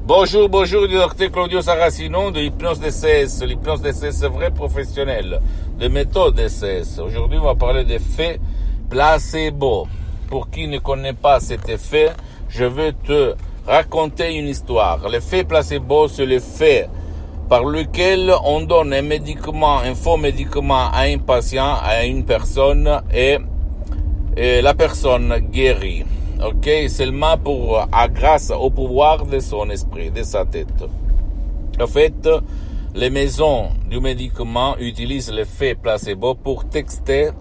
Bonjour, bonjour du docteur Claudio Saracino de l'hypnose DCS, l'hypnose DCS vrai professionnel, de méthode DCS. Aujourd'hui, on va parler d'effet placebo. Pour qui ne connaît pas cet effet, je vais te raconter une histoire. L'effet placebo, c'est l'effet par lequel on donne un médicament, un faux médicament à un patient, à une personne et la personne guérit. Ok, seulement grâce au pouvoir de son esprit, de sa tête. En fait, les maisons du médicament utilisent l'effet placebo pour tester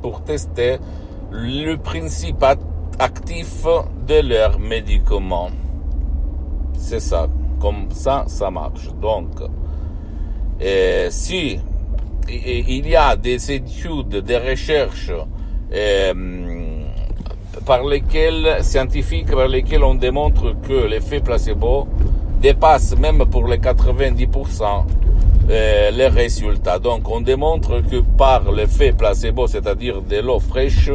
le principe actif de leur médicament. C'est ça, comme ça marche. Donc, si il y a des études, des recherches scientifiques par lesquelles on démontre que l'effet placebo dépasse même pour les 90% les résultats. Donc on démontre que par l'effet placebo, c'est-à-dire de l'eau fraîche,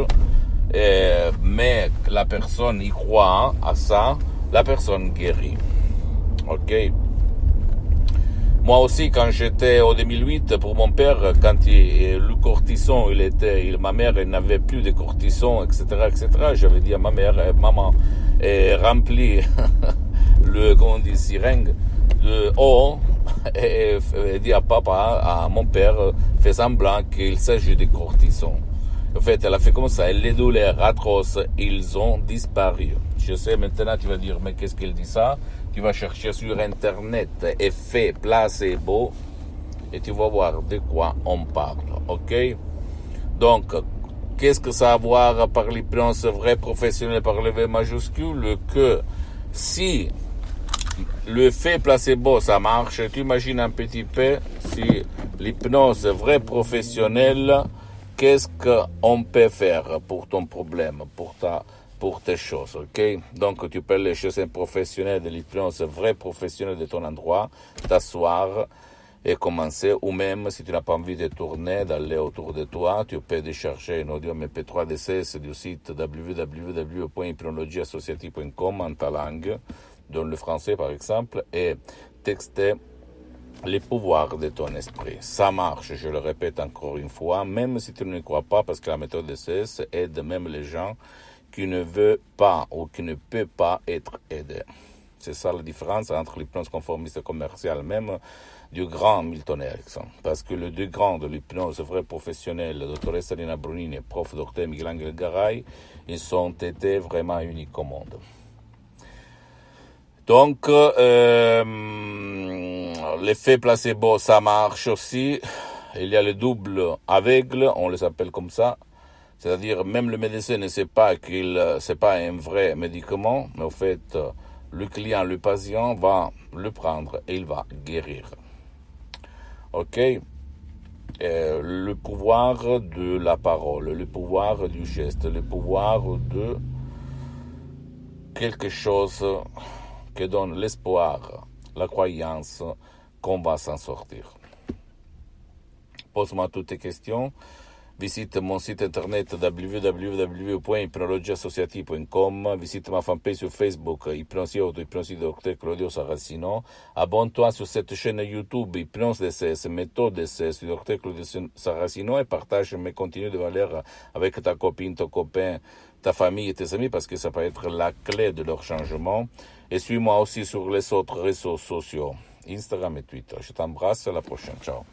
mais la personne y croit à ça, la personne guérit. Ok. Moi aussi, quand j'étais au 2008, pour mon père, quand le cortison, ma mère elle n'avait plus de cortison, etc., j'avais dit à ma mère, maman, remplis seringue de eau, et dit à papa, à mon père, fait semblant qu'il s'agit de cortison. En fait, elle a fait comme ça, et les douleurs atroces, ils ont disparu. Je sais, maintenant, tu vas dire, mais qu'est-ce qu'elle dit ça? Tu vas chercher sur Internet effet placebo et tu vas voir de quoi on parle, ok? Donc, qu'est-ce que ça a à voir par l'hypnose vrai professionnel par le V majuscule? Que si l'effet placebo, ça marche, tu imagines un petit peu si l'hypnose vrai professionnel, qu'est-ce qu'on peut faire pour ton problème, pour tes choses, ok? Donc, tu peux aller chez un professionnel de l'hypnose, vrai professionnel de ton endroit, t'asseoir et commencer, ou même, si tu n'as pas envie de tourner, d'aller autour de toi, tu peux décharger un audio MP3 DCS du site www.hypnologieassociative.com en ta langue, dans le français par exemple, et texter les pouvoirs de ton esprit. Ça marche, je le répète encore une fois, même si tu ne crois pas, parce que la méthode DCS aide même les gens qui ne veut pas ou qui ne peut pas être aidé. C'est ça la différence entre l'hypnose conformiste commerciale même du grand Milton Erickson. Parce que les deux grands de l'hypnose vrai professionnel, la dottoressa Lina Brunini et prof docteur Miguel Garay, ils ont été vraiment uniques au monde. Donc, l'effet placebo, ça marche aussi. Il y a le double aveugle, on les appelle comme ça. C'est-à-dire, même le médecin ne sait pas c'est pas un vrai médicament, mais au fait, le client, le patient va le prendre et il va guérir. Ok? Le pouvoir de la parole, le pouvoir du geste, le pouvoir de quelque chose qui donne l'espoir, la croyance qu'on va s'en sortir. Pose-moi toutes tes questions. Visite mon site internet www.hypnologieassociative.com. Visite ma fanpage sur Facebook, Hypnose Dr Claudio Saracino. Abonne-toi sur cette chaîne YouTube, Hypnose DCS, méthode DCS, du Dr Claudio Saracino, et partage mes contenus de valeur avec ta copine, ton copain, ta famille et tes amis, parce que ça peut être la clé de leur changement. Et suis-moi aussi sur les autres réseaux sociaux, Instagram et Twitter. Je t'embrasse, à la prochaine. Ciao.